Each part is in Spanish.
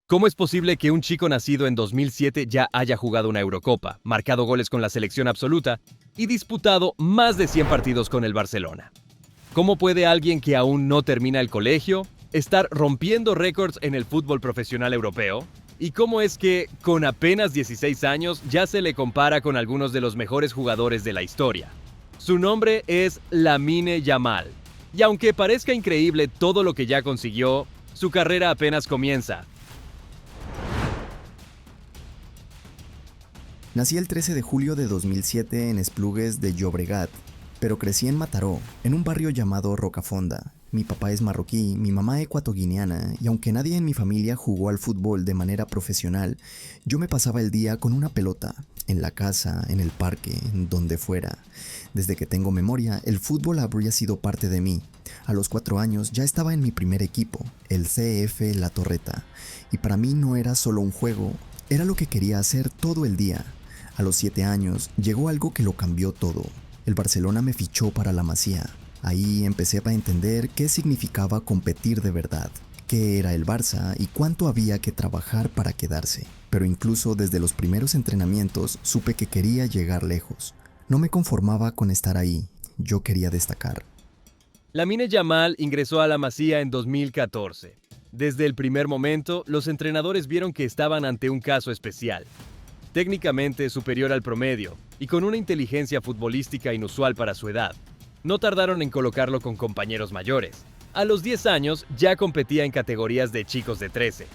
¿Cómo es posible que un chico nacido en 2007 ya haya jugado una Eurocopa, marcado goles con la selección absoluta y disputado más de 100 partidos con el Barcelona? ¿Cómo puede alguien que aún no termina el colegio estar rompiendo récords en el fútbol profesional europeo? ¿Y cómo es que, con apenas 16 años, ya se le compara con algunos de los mejores jugadores de la historia? Su nombre es Lamine Yamal. Y aunque parezca increíble todo lo que ya consiguió, su carrera apenas comienza. Nací el 13 de julio de 2007 en Esplugues de Llobregat, pero crecí en Mataró, en un barrio llamado Rocafonda. Mi papá es marroquí, mi mamá ecuatoguineana, y aunque nadie en mi familia jugó al fútbol de manera profesional, yo me pasaba el día con una pelota, en la casa, en el parque, en donde fuera. Desde que tengo memoria, el fútbol habría sido parte de mí. A los 4 años ya estaba en mi primer equipo, el CF La Torreta, y para mí no era solo un juego, era lo que quería hacer todo el día. A los 7 años llegó algo que lo cambió todo. El Barcelona me fichó para la Masía. Ahí empecé a entender qué significaba competir de verdad, qué era el Barça y cuánto había que trabajar para quedarse. Pero incluso desde los primeros entrenamientos supe que quería llegar lejos. No me conformaba con estar ahí, yo quería destacar. Lamine Yamal ingresó a la Masía en 2014. Desde el primer momento, los entrenadores vieron que estaban ante un caso especial. Técnicamente superior al promedio y con una inteligencia futbolística inusual para su edad. No tardaron en colocarlo con compañeros mayores. A los 10 años ya competía en categorías de chicos de 13.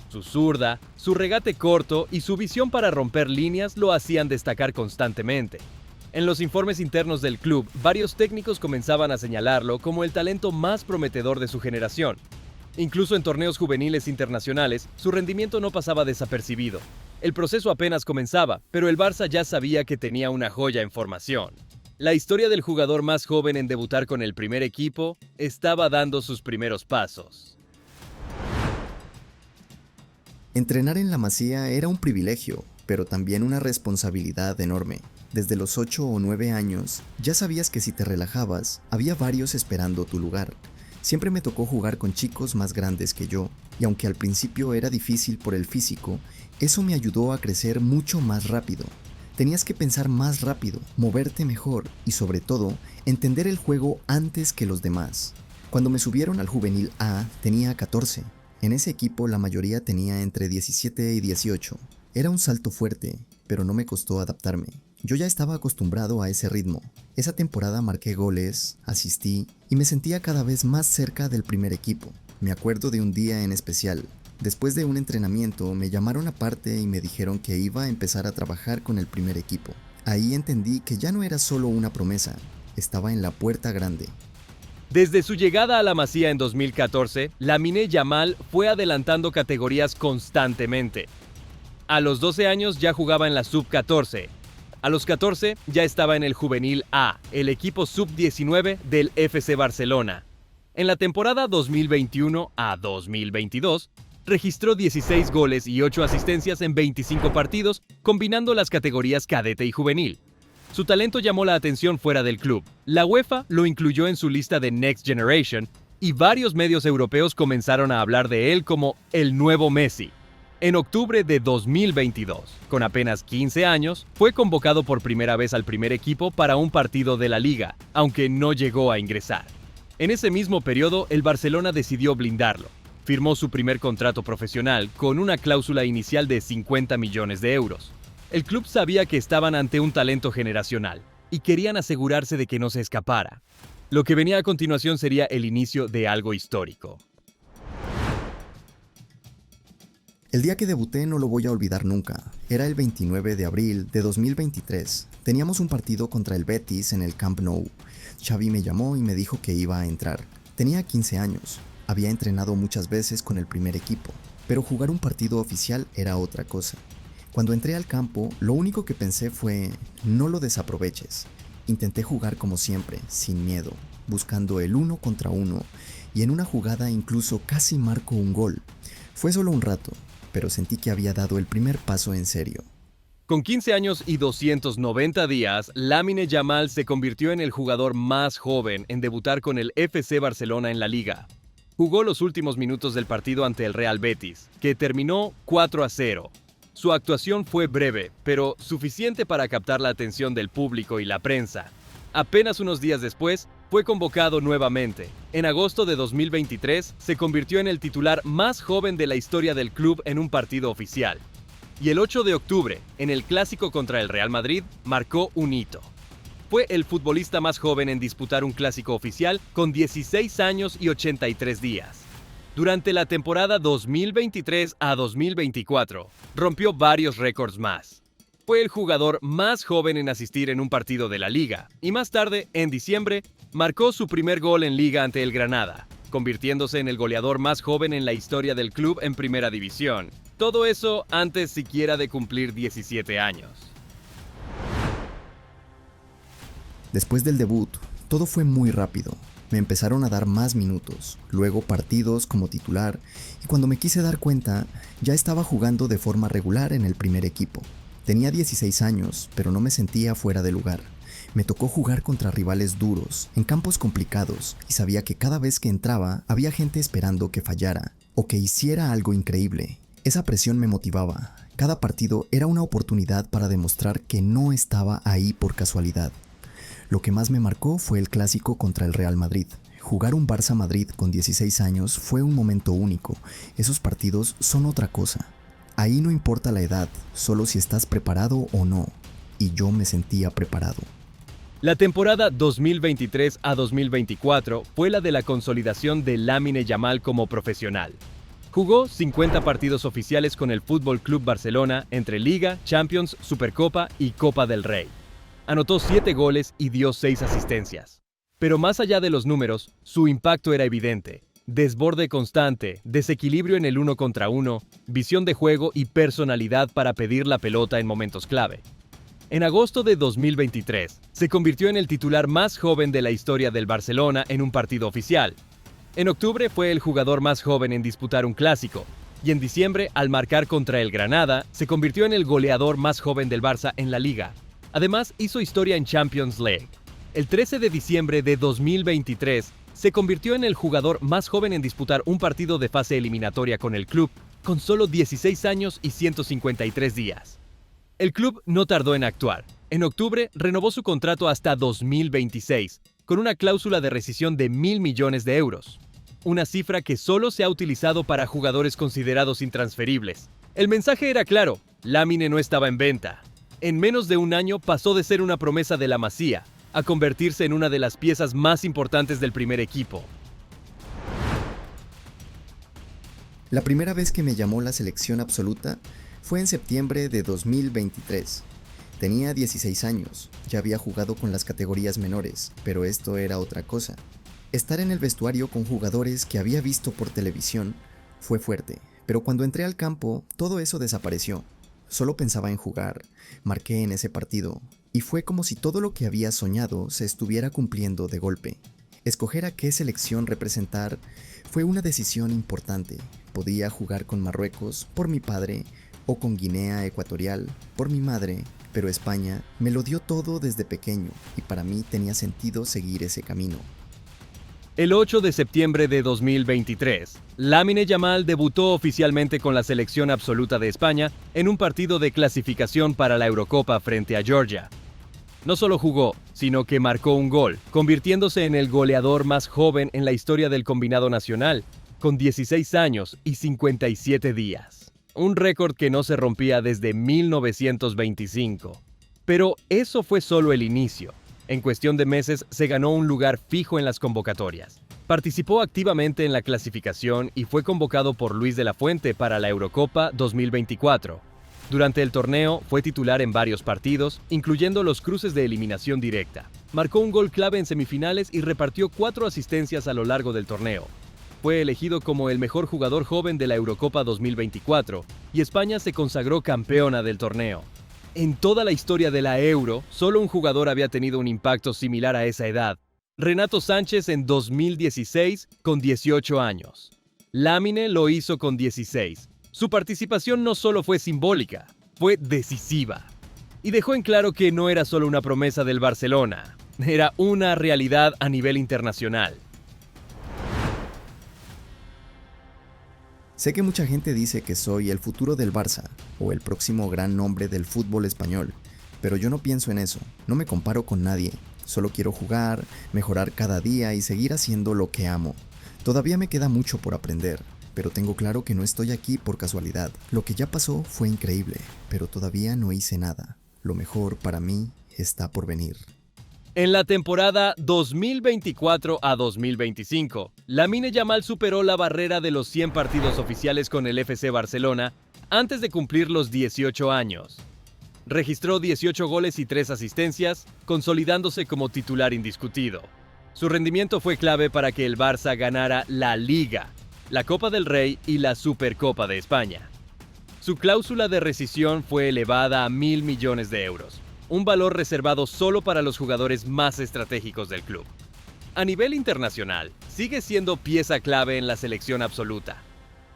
Su zurda, su regate corto y su visión para romper líneas lo hacían destacar constantemente. En los informes internos del club, varios técnicos comenzaban a señalarlo como el talento más prometedor de su generación. Incluso en torneos juveniles internacionales, su rendimiento no pasaba desapercibido. El proceso apenas comenzaba, pero el Barça ya sabía que tenía una joya en formación. La historia del jugador más joven en debutar con el primer equipo estaba dando sus primeros pasos. Entrenar en la Masía era un privilegio, pero también una responsabilidad enorme. Desde los 8 o 9 años, ya sabías que si te relajabas, había varios esperando tu lugar. Siempre me tocó jugar con chicos más grandes que yo, y aunque al principio era difícil por el físico, eso me ayudó a crecer mucho más rápido. Tenías que pensar más rápido, moverte mejor y sobre todo, entender el juego antes que los demás. Cuando me subieron al Juvenil A, tenía 14. En ese equipo la mayoría tenía entre 17 y 18. Era un salto fuerte, pero no me costó adaptarme. Yo ya estaba acostumbrado a ese ritmo. Esa temporada marqué goles, asistí y me sentía cada vez más cerca del primer equipo. Me acuerdo de un día en especial. Después de un entrenamiento me llamaron aparte y me dijeron que iba a empezar a trabajar con el primer equipo. Ahí entendí que ya no era solo una promesa, estaba en la puerta grande. Desde su llegada a la Masía en 2014, Lamine Yamal fue adelantando categorías constantemente. A los 12 años ya jugaba en la Sub-14. A los 14 ya estaba en el Juvenil A, el equipo Sub-19 del FC Barcelona. En la temporada 2021 a 2022, registró 16 goles y 8 asistencias en 25 partidos, combinando las categorías cadete y juvenil. Su talento llamó la atención fuera del club. La UEFA lo incluyó en su lista de Next Generation y varios medios europeos comenzaron a hablar de él como el nuevo Messi. En octubre de 2022, con apenas 15 años, fue convocado por primera vez al primer equipo para un partido de la Liga, aunque no llegó a ingresar. En ese mismo periodo, el Barcelona decidió blindarlo. Firmó su primer contrato profesional con una cláusula inicial de 50 millones de euros. El club sabía que estaban ante un talento generacional y querían asegurarse de que no se escapara. Lo que venía a continuación sería el inicio de algo histórico. El día que debuté no lo voy a olvidar nunca. Era el 29 de abril de 2023. Teníamos un partido contra el Betis en el Camp Nou. Xavi me llamó y me dijo que iba a entrar. Tenía 15 años. Había entrenado muchas veces con el primer equipo, pero jugar un partido oficial era otra cosa. Cuando entré al campo, lo único que pensé fue, no lo desaproveches. Intenté jugar como siempre, sin miedo, buscando el 1 contra 1, y en una jugada incluso casi marco un gol. Fue solo un rato, pero sentí que había dado el primer paso en serio. Con 15 años y 290 días, Lamine Yamal se convirtió en el jugador más joven en debutar con el FC Barcelona en la liga. Jugó los últimos minutos del partido ante el Real Betis, que terminó 4-0. Su actuación fue breve, pero suficiente para captar la atención del público y la prensa. Apenas unos días después, fue convocado nuevamente. En agosto de 2023, se convirtió en el titular más joven de la historia del club en un partido oficial. Y el 8 de octubre, en el clásico contra el Real Madrid, marcó un hito. Fue el futbolista más joven en disputar un clásico oficial con 16 años y 83 días. Durante la temporada 2023 a 2024, rompió varios récords más. Fue el jugador más joven en asistir en un partido de la Liga, y más tarde, en diciembre, marcó su primer gol en Liga ante el Granada, convirtiéndose en el goleador más joven en la historia del club en Primera División. Todo eso antes siquiera de cumplir 17 años. Después del debut, todo fue muy rápido. Me empezaron a dar más minutos, luego partidos como titular, y cuando me quise dar cuenta, ya estaba jugando de forma regular en el primer equipo. Tenía 16 años, pero no me sentía fuera de lugar. Me tocó jugar contra rivales duros, en campos complicados, y sabía que cada vez que entraba había gente esperando que fallara, o que hiciera algo increíble. Esa presión me motivaba. Cada partido era una oportunidad para demostrar que no estaba ahí por casualidad. Lo que más me marcó fue el clásico contra el Real Madrid. Jugar un Barça-Madrid con 16 años fue un momento único. Esos partidos son otra cosa. Ahí no importa la edad, solo si estás preparado o no. Y yo me sentía preparado. La temporada 2023 a 2024 fue la de la consolidación de Lamine Yamal como profesional. Jugó 50 partidos oficiales con el Fútbol Club Barcelona entre Liga, Champions, Supercopa y Copa del Rey. Anotó 7 goles y dio 6 asistencias. Pero más allá de los números, su impacto era evidente. Desborde constante, desequilibrio en el 1 contra 1, visión de juego y personalidad para pedir la pelota en momentos clave. En agosto de 2023, se convirtió en el titular más joven de la historia del Barcelona en un partido oficial. En octubre fue el jugador más joven en disputar un clásico, y en diciembre, al marcar contra el Granada, se convirtió en el goleador más joven del Barça en la Liga. Además, hizo historia en Champions League. El 13 de diciembre de 2023, se convirtió en el jugador más joven en disputar un partido de fase eliminatoria con el club, con solo 16 años y 153 días. El club no tardó en actuar. En octubre, renovó su contrato hasta 2026, con una cláusula de rescisión de 1.000 millones de euros. Una cifra que solo se ha utilizado para jugadores considerados intransferibles. El mensaje era claro: Lamine no estaba en venta. En menos de un año pasó de ser una promesa de la Masía a convertirse en una de las piezas más importantes del primer equipo. La primera vez que me llamó la selección absoluta fue en septiembre de 2023. Tenía 16 años, ya había jugado con las categorías menores, pero esto era otra cosa. Estar en el vestuario con jugadores que había visto por televisión fue fuerte, pero cuando entré al campo, todo eso desapareció. Solo pensaba en jugar, marqué en ese partido, y fue como si todo lo que había soñado se estuviera cumpliendo de golpe. Escoger a qué selección representar fue una decisión importante. Podía jugar con Marruecos por mi padre, o con Guinea Ecuatorial por mi madre, pero España me lo dio todo desde pequeño, y para mí tenía sentido seguir ese camino. El 8 de septiembre de 2023, Lamine Yamal debutó oficialmente con la selección absoluta de España en un partido de clasificación para la Eurocopa frente a Georgia. No solo jugó, sino que marcó un gol, convirtiéndose en el goleador más joven en la historia del combinado nacional, con 16 años y 57 días. Un récord que no se rompía desde 1925. Pero eso fue solo el inicio. En cuestión de meses se ganó un lugar fijo en las convocatorias. Participó activamente en la clasificación y fue convocado por Luis de la Fuente para la Eurocopa 2024. Durante el torneo fue titular en varios partidos, incluyendo los cruces de eliminación directa. Marcó un gol clave en semifinales y repartió 4 asistencias a lo largo del torneo. Fue elegido como el mejor jugador joven de la Eurocopa 2024 y España se consagró campeona del torneo. En toda la historia de la Euro, solo un jugador había tenido un impacto similar a esa edad: Renato Sánchez en 2016 con 18 años. Lamine lo hizo con 16. Su participación no solo fue simbólica, fue decisiva. Y dejó en claro que no era solo una promesa del Barcelona, era una realidad a nivel internacional. Sé que mucha gente dice que soy el futuro del Barça o el próximo gran nombre del fútbol español, pero yo no pienso en eso, no me comparo con nadie, solo quiero jugar, mejorar cada día y seguir haciendo lo que amo. Todavía me queda mucho por aprender, pero tengo claro que no estoy aquí por casualidad. Lo que ya pasó fue increíble, pero todavía no hice nada. Lo mejor para mí está por venir. En la temporada 2024 a 2025, Lamine Yamal superó la barrera de los 100 partidos oficiales con el FC Barcelona antes de cumplir los 18 años. Registró 18 goles y 3 asistencias, consolidándose como titular indiscutido. Su rendimiento fue clave para que el Barça ganara la Liga, la Copa del Rey y la Supercopa de España. Su cláusula de rescisión fue elevada a 1.000 millones de euros, un valor reservado solo para los jugadores más estratégicos del club. A nivel internacional, sigue siendo pieza clave en la selección absoluta.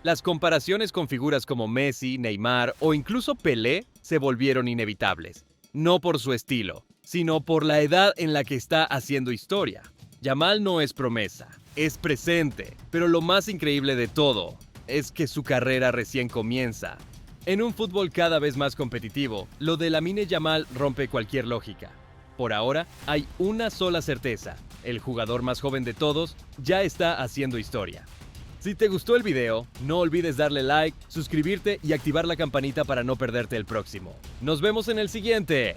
Las comparaciones con figuras como Messi, Neymar o incluso Pelé se volvieron inevitables, no por su estilo, sino por la edad en la que está haciendo historia. Yamal no es promesa, es presente, pero lo más increíble de todo es que su carrera recién comienza. En un fútbol cada vez más competitivo, lo de Lamine Yamal rompe cualquier lógica. Por ahora, hay una sola certeza: el jugador más joven de todos ya está haciendo historia. Si te gustó el video, no olvides darle like, suscribirte y activar la campanita para no perderte el próximo. Nos vemos en el siguiente.